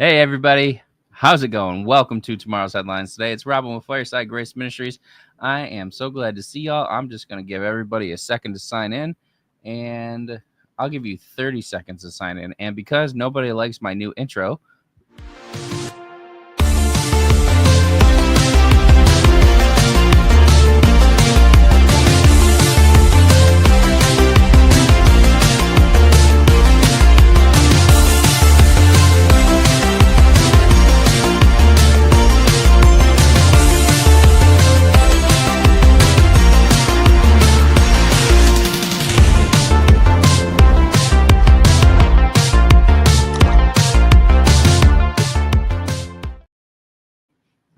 Hey, everybody. How's it going? Welcome to tomorrow's headlines today. It's Robin with Fireside Grace Ministries. I am so glad to see y'all. I'm just going to give everybody a second to sign in, and I'll give you 30 seconds to sign in. And because nobody likes my new intro,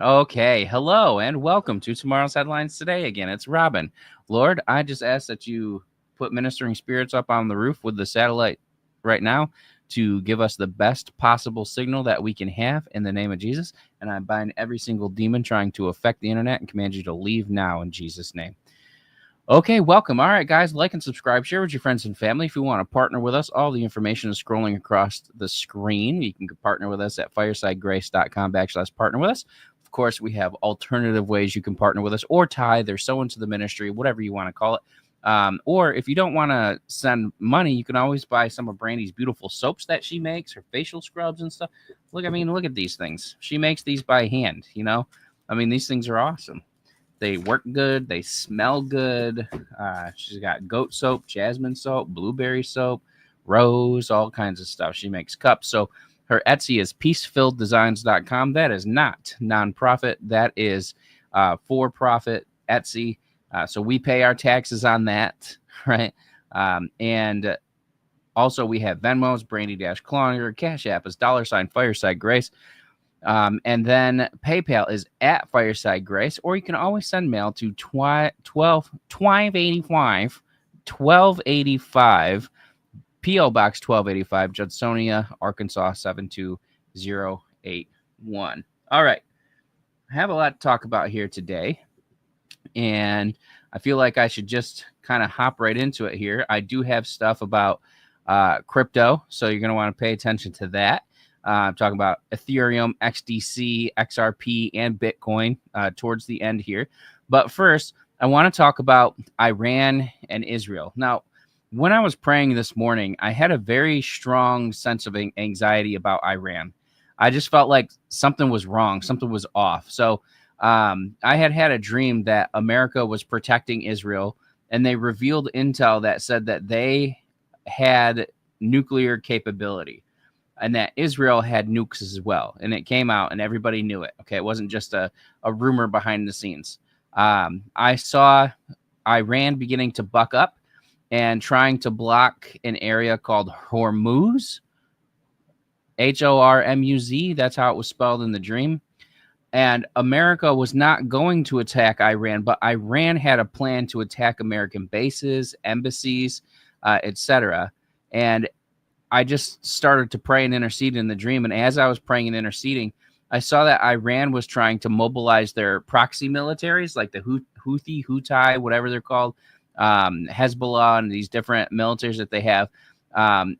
okay, hello and welcome to tomorrow's headlines today. Again, it's Robin. Lord, I just ask that you put ministering spirits up on the roof with the satellite right now to give us the best possible signal that we can have in the name of Jesus. And I bind every single demon trying to affect the internet and command you to leave now in Jesus' name. Okay, welcome. All right, guys, like and subscribe. Share with your friends and family. If you want to partner with us, all the information is scrolling across the screen. You can partner with us at firesidegrace.com/partner with us. Of course, we have alternative ways you can partner with us or tithe or sow into the ministry, whatever you want to call it. Or if you don't want to send money, you can always buy some of Brandy's beautiful soaps that she makes, her facial scrubs and stuff. Look at these things. She makes these by hand, these things are awesome. They work good. They smell good. She's got goat soap, jasmine soap, blueberry soap, rose, all kinds of stuff. She makes cups. So her Etsy is peacefilleddesigns.com. That is not nonprofit. That is for-profit Etsy. So we pay our taxes on that, right? And also we have Venmos, Brandy-Cloninger, Cash App is $Fireside Grace. And then PayPal is at Fireside Grace, or you can always send mail to 1285 P.O. Box 1285, Judsonia, Arkansas 72081. All right. I have a lot to talk about here today, and I feel like I should just kind of hop right into it here. I do have stuff about crypto, so you're going to want to pay attention to that. I'm talking about Ethereum, XDC, XRP, and Bitcoin towards the end here. But first, I want to talk about Iran and Israel. Now, when I was praying this morning, I had a very strong sense of anxiety about Iran. I just felt like something was wrong, something was off. So I had a dream that America was protecting Israel, and they revealed intel that said that they had nuclear capability, and that Israel had nukes as well. And it came out and everybody knew it. Okay. It wasn't just a rumor behind the scenes. I saw Iran beginning to buck up and trying to block an area called Hormuz, Hormuz. That's how it was spelled in the dream. And America was not going to attack Iran, but Iran had a plan to attack American bases, embassies, etc. And I just started to pray and intercede in the dream. And as I was praying and interceding, I saw that Iran was trying to mobilize their proxy militaries, like the Houthi, whatever they're called, Hezbollah, and these different militaries that they have,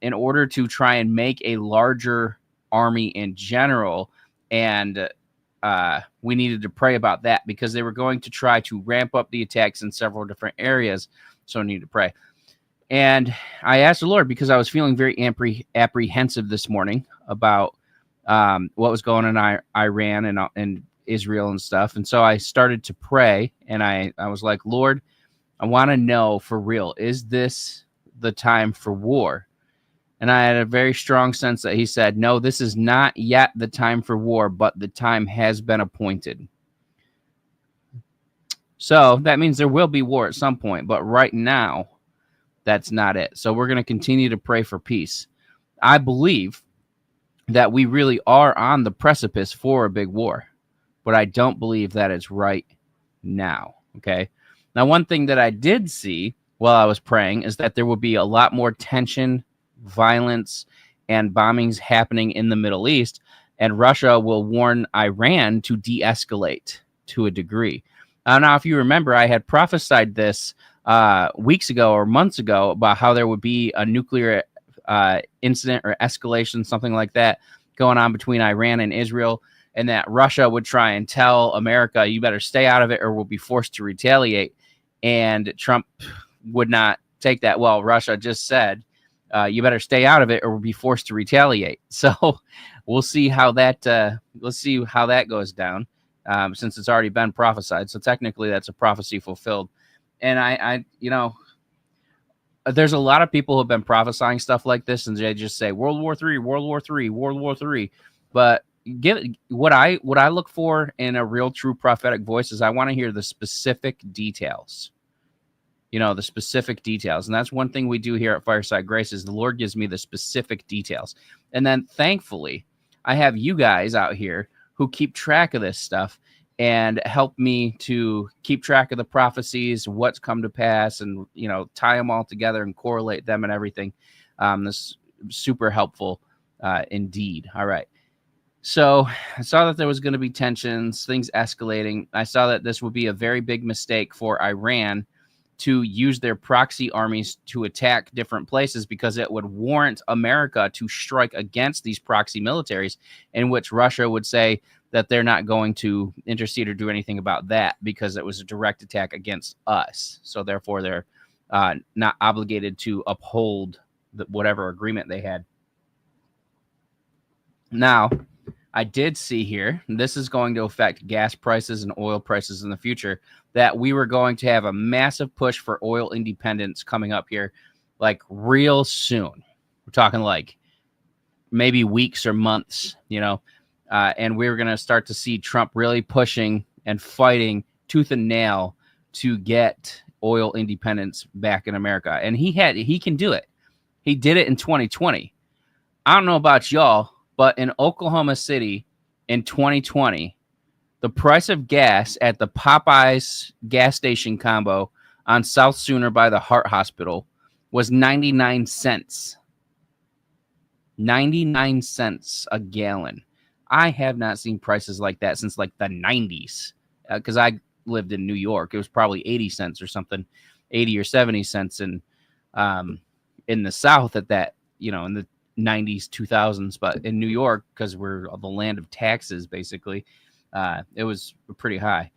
in order to try and make a larger army in general. And we needed to pray about that because they were going to try to ramp up the attacks in several different areas. So I needed to pray. And I asked the Lord because I was feeling very apprehensive this morning about what was going on in Iran and Israel and stuff. And so I started to pray, and I was like, Lord, I want to know for real, is this the time for war? And I had a very strong sense that he said, no, this is not yet the time for war, but the time has been appointed. So that means there will be war at some point, but right now, that's not it. So we're going to continue to pray for peace. I believe that we really are on the precipice for a big war, but I don't believe that it's right now. Okay. Now, one thing that I did see while I was praying is that there will be a lot more tension, violence, and bombings happening in the Middle East, and Russia will warn Iran to de-escalate to a degree. Now, if you remember, I had prophesied this weeks ago or months ago about how there would be a nuclear incident or escalation, something like that, going on between Iran and Israel, and that Russia would try and tell America, you better stay out of it or we'll be forced to retaliate. And Trump would not take that. Well, Russia just said, you better stay out of it or we'll be forced to retaliate. So we'll see how that goes down, since it's already been prophesied. So technically that's a prophecy fulfilled. And I there's a lot of people who have been prophesying stuff like this, and they just say World War III, World War III, World War III. But what I look for in a real, true prophetic voice is I want to hear the specific details. The specific details. And that's one thing we do here at Fireside Grace is the Lord gives me the specific details. And then thankfully, I have you guys out here who keep track of this stuff and help me to keep track of the prophecies, what's come to pass, and, tie them all together and correlate them and everything. This is super helpful indeed. All right. So I saw that there was going to be tensions, things escalating. I saw that this would be a very big mistake for Iran to use their proxy armies to attack different places, because it would warrant America to strike against these proxy militaries, in which Russia would say that they're not going to intercede or do anything about that because it was a direct attack against us. So therefore, they're not obligated to uphold whatever agreement they had. Now, I did see here, this is going to affect gas prices and oil prices in the future, that we were going to have a massive push for oil independence coming up here, like real soon. We're talking like maybe weeks or months, and we're going to start to see Trump really pushing and fighting tooth and nail to get oil independence back in America. And he can do it. He did it in 2020. I don't know about y'all, but in Oklahoma City in 2020, the price of gas at the Popeyes gas station combo on South Sooner by the Heart Hospital was 99 cents. 99 cents a gallon. I have not seen prices like that since like the 90s, because I lived in New York. It was probably 80 cents or something, 80 or 70 cents in the South at that, in the 90s, 2000s. But in New York, because we're the land of taxes, basically, it was pretty high.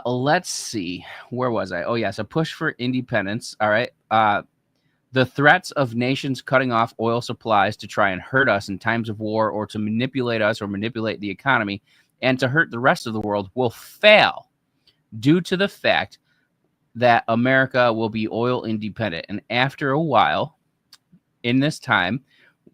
Let's see. Where was I? Oh, yes. A push for independence. All right. The threats of nations cutting off oil supplies to try and hurt us in times of war, or to manipulate us or manipulate the economy and to hurt the rest of the world, will fail due to the fact that America will be oil independent. And after a while, in this time,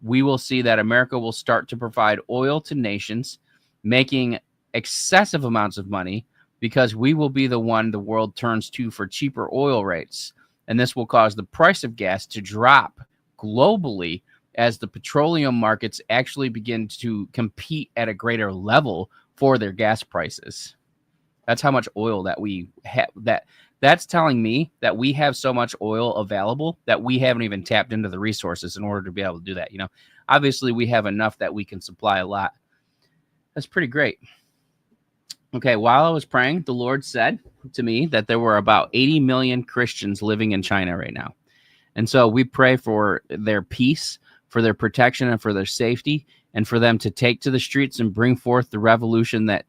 we will see that America will start to provide oil to nations, making excessive amounts of money, because we will be the one the world turns to for cheaper oil rates. And this will cause the price of gas to drop globally as the petroleum markets actually begin to compete at a greater level for their gas prices. That's how much oil that we have. That's telling me that we have so much oil available that we haven't even tapped into the resources in order to be able to do that. Obviously we have enough that we can supply a lot. That's pretty great. Okay, while I was praying, the Lord said to me that there were about 80 million Christians living in China right now. And so we pray for their peace, for their protection, and for their safety, and for them to take to the streets and bring forth the revolution that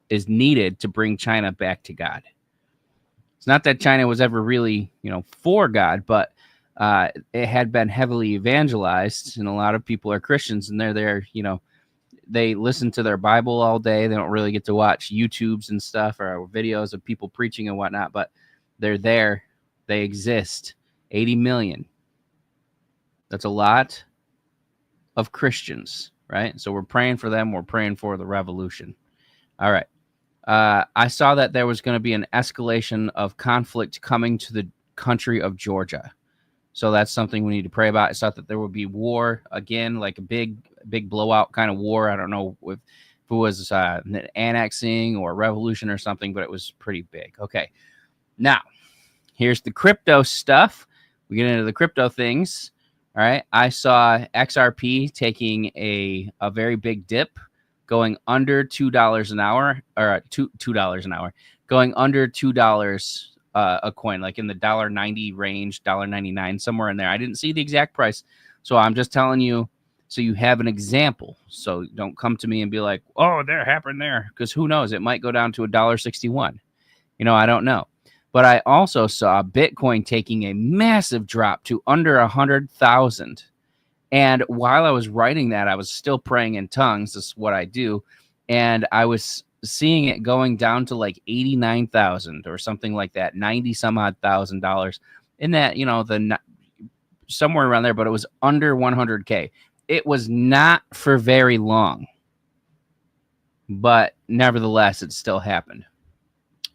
is needed to bring China back to God. It's not that China was ever really, for God, but it had been heavily evangelized, and a lot of people are Christians, and they're there, they listen to their Bible all day. They don't really get to watch YouTubes and stuff or videos of people preaching and whatnot, but they're there. They exist. 80 million. That's a lot of Christians, right? So we're praying for them. We're praying for the revolution. All right. I saw that there was going to be an escalation of conflict coming to the country of Georgia. So that's something we need to pray about. I thought that there would be war again, like a big blowout kind of war. I don't know if it was an annexing or a revolution or something, but it was pretty big. Okay. Now, here's the crypto stuff. We get into the crypto things. All right. I saw XRP taking a very big dip, going under $2 an hour, or $2 an hour, going under $2 a coin, like in the $1.90 range, $1.99, somewhere in there. I didn't see the exact price, so I'm just telling you So you have an example. So don't come to me and be like, oh, that happened there. Because who knows? It might go down to $1.61. I don't know. But I also saw Bitcoin taking a massive drop to under 100,000. And while I was writing that, I was still praying in tongues. This is what I do. And I was seeing it going down to like 89,000 or something like that, 90 some odd $1,000 in that, somewhere around there, but it was under 100K. It was not for very long, but nevertheless, it still happened.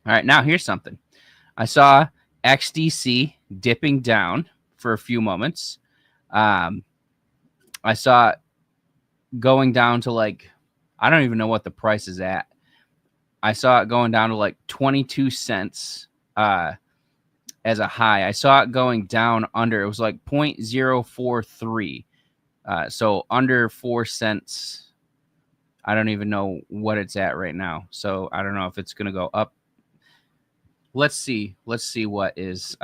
All right, now here's something. I saw XDC dipping down for a few moments. I saw it going down to like, I don't even know what the price is at. I saw it going down to like 22 cents as a high. I saw it going down under, it was like 0.043. So under 4 cents. I don't even know what it's at right now. So I don't know if it's going to go up. Let's see what is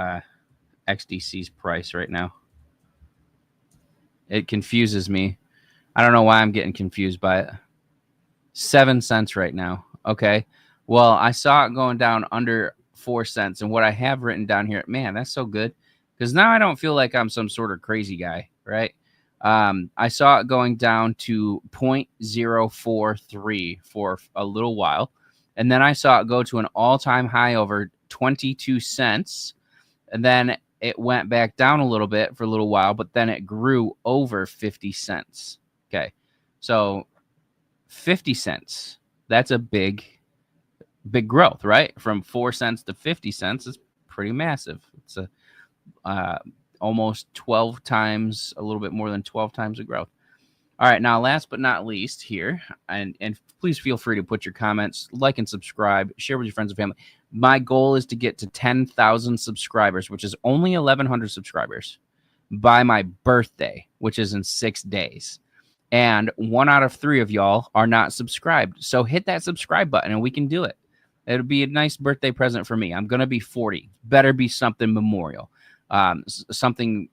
XDC's price right now. It confuses me. I don't know why I'm getting confused by it. 7 cents right now. Okay. Well, I saw it going down under 4 cents. And what I have written down here, man, that's so good. Because now I don't feel like I'm some sort of crazy guy, right? I saw it going down to 0.043 for a little while. And then I saw it go to an all-time high over 22 cents. And then it went back down a little bit for a little while, but then it grew over 50 cents. Okay. So 50 cents. That's a big growth, right? From 4 cents to 50 cents is pretty massive. It's a almost 12 times, a little bit more than 12 times the growth. All right, now last but not least here, and please feel free to put your comments, like and subscribe, share with your friends and family. My goal is to get to 10,000 subscribers, which is only 1,100 subscribers, by my birthday, which is in 6 days. And 1 out of 3 of y'all are not subscribed. So hit that subscribe button and we can do it. It'll be a nice birthday present for me. I'm going to be 40. Better be something memorial. Something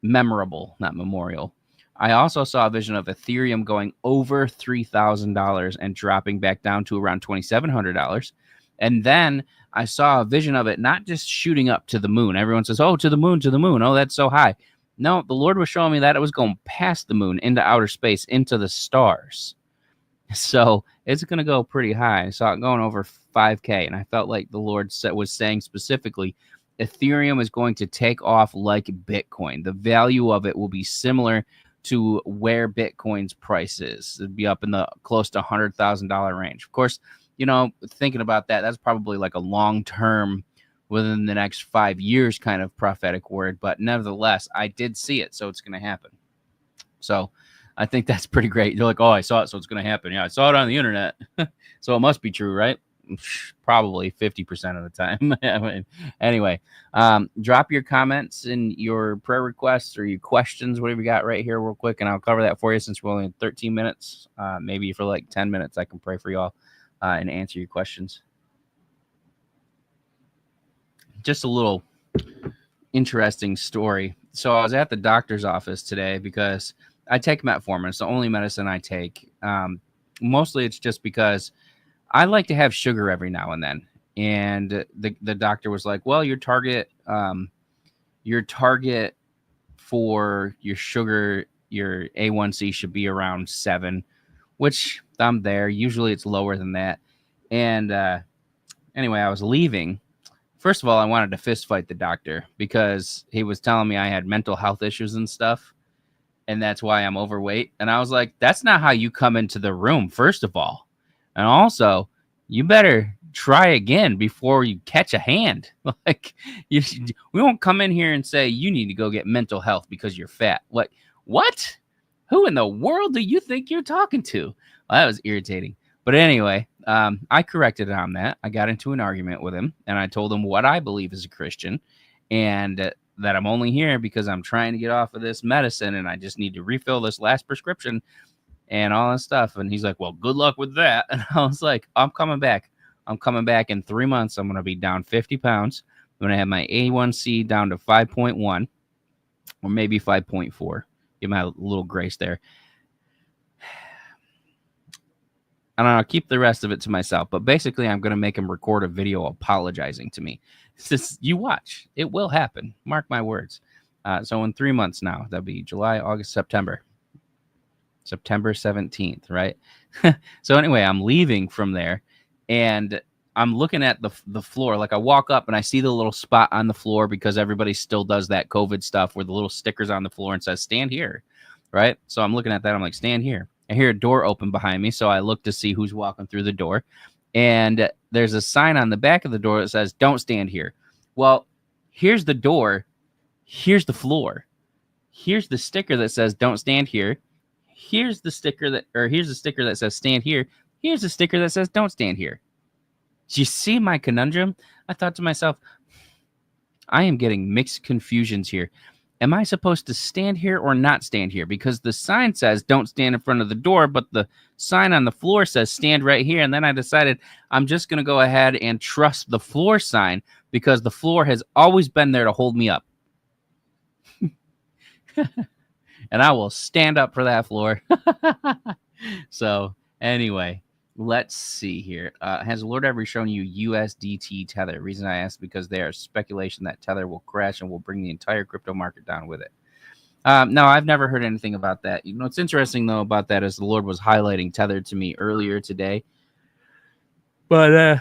memorable, not memorial. I also saw a vision of Ethereum going over $3,000 and dropping back down to around $2,700. And then I saw a vision of it not just shooting up to the moon. Everyone says, oh, to the moon, to the moon. Oh, that's so high. No, the Lord was showing me that it was going past the moon into outer space, into the stars. So it's going to go pretty high. I saw it going over 5K, and I felt like the Lord was saying specifically, Ethereum is going to take off like Bitcoin. The value of it will be similar to where Bitcoin's price is. It'd be up in the close to $100,000 range. Of course, thinking about that, that's probably like a long-term, within the next 5 years kind of prophetic word. But nevertheless, I did see it, so it's going to happen. So I think that's pretty great. You're like, oh, I saw it, so it's going to happen. Yeah, I saw it on the internet. So it must be true, right? Probably 50% of the time. Anyway, drop your comments and your prayer requests or your questions, whatever you got right here real quick, and I'll cover that for you since we're only in 13 minutes. Maybe for like 10 minutes, I can pray for y'all and answer your questions. Just a little interesting story. So I was at the doctor's office today because I take metformin. It's the only medicine I take. Mostly it's just because I like to have sugar every now and then. And the doctor was like, well, your target for your sugar, your A1C should be around 7, which I'm there. Usually it's lower than that. And anyway, I was leaving. First of all, I wanted to fist fight the doctor because he was telling me I had mental health issues and stuff. And that's why I'm overweight. And I was like, that's not how you come into the room, first of all. And also, you better try again before you catch a hand. Like, we won't come in here and say, you need to go get mental health because you're fat. Like, what? Who in the world do you think you're talking to? Well, that was irritating. But anyway, I corrected on that. I got into an argument with him, and I told him what I believe as a Christian, and that I'm only here because I'm trying to get off of this medicine, and I just need to refill this last prescription and all that stuff. And he's like, well, good luck with that. And I was like, I'm coming back. I'm coming back in 3 months. I'm going to be down 50 pounds. I'm going to have my A1C down to 5.1 or maybe 5.4. Give my little grace there. I don't know, I'll keep the rest of it to myself. But basically, I'm going to make him record a video apologizing to me. It's just, you watch. It will happen. Mark my words. So in 3 months now, that'll be July, August, September 17th, right? So anyway, I'm leaving from there, and I'm looking at the floor. Like, I walk up, and I see the little spot on the floor because everybody still does that COVID stuff where the little stickers on the floor and says, stand here, right? So I'm looking at that. I'm like, stand here. I hear a door open behind me, so I look to see who's walking through the door. And there's a sign on the back of the door that says, don't stand here. Well, here's the door. Here's the floor. Here's the sticker that says, don't stand here. Here's the sticker that says, stand here. Here's the sticker that says, don't stand here. Do you see my conundrum? I thought to myself, I am getting mixed confusions here. Am I supposed to stand here or not stand here? Because the sign says don't stand in front of the door, but the sign on the floor says stand right here. And then I decided I'm just going to go ahead and trust the floor sign because the floor has always been there to hold me up. And I will stand up for that floor. So anyway, let's see here. Has the Lord ever shown you USDT Tether? Reason I asked because there's speculation that Tether will crash and will bring the entire crypto market down with it. No, I've never heard anything about that. You know, what's interesting, though, about that is the Lord was highlighting Tether to me earlier today. But,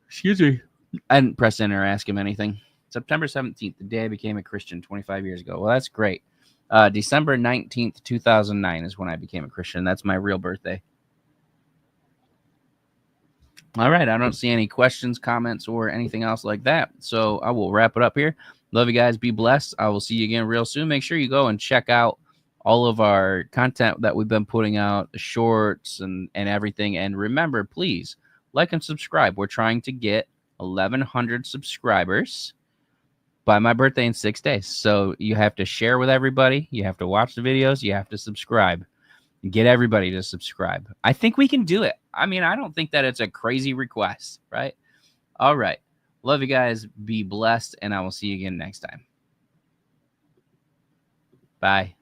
excuse me, I didn't press enter or ask him anything. September 17th, the day I became a Christian 25 years ago. Well, that's great. December 19th, 2009 is when I became a Christian. That's my real birthday. All right. I don't see any questions, comments, or anything else like that. So I will wrap it up here. Love you guys. Be blessed. I will see you again real soon. Make sure you go and check out all of our content that we've been putting out, the shorts and everything. And remember, please like and subscribe. We're trying to get 1,100 subscribers by my birthday in 6 days. So you have to share with everybody. You have to watch the videos. You have to subscribe. Get everybody to subscribe. I think we can do it. I mean, I don't think that it's a crazy request, right? All right. Love you guys. Be blessed, and I will see you again next time. Bye.